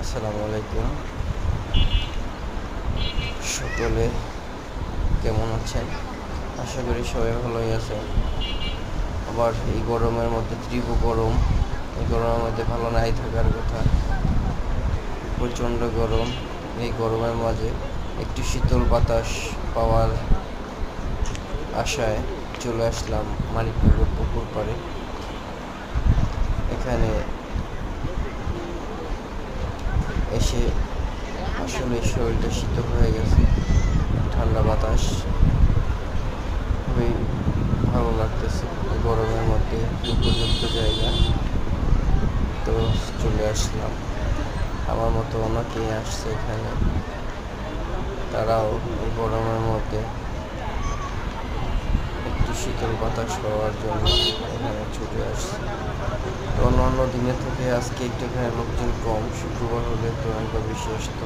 আসসালামু আলাইকুম। সকলে কেমন আছেন? আশা করি সবাই ভালোই আছে। আবার এই গরমের মধ্যে তীব্র গরম, এই গরমের মধ্যে ভালো নাই থাকার কথা। প্রচণ্ড গরম। এই গরমের মাঝে একটু শীতল বাতাস পাওয়ার আশায় চলে আসলাম মানিকনগর পুকুর পাড়ে। এখানে এসে আসলে শরীরটা শীতল হয়ে গেছে। ঠান্ডা বাতাস খুবই ভালো লাগতেছে গরমের মধ্যে উপযুক্ত জায়গা। তো চলে আসলাম, আমার মতো অনেকেই আসছে এখানে, তারাও এই গরমের মধ্যে একটু শীতল বাতাস পাওয়ার জন্য এখানে ছুটে আসছে। অন্য অন্য দিনের থেকে আজকে একটু এখানে লোকজন কম, শুক্রবার হলে তো অনেক বেশি আসতো।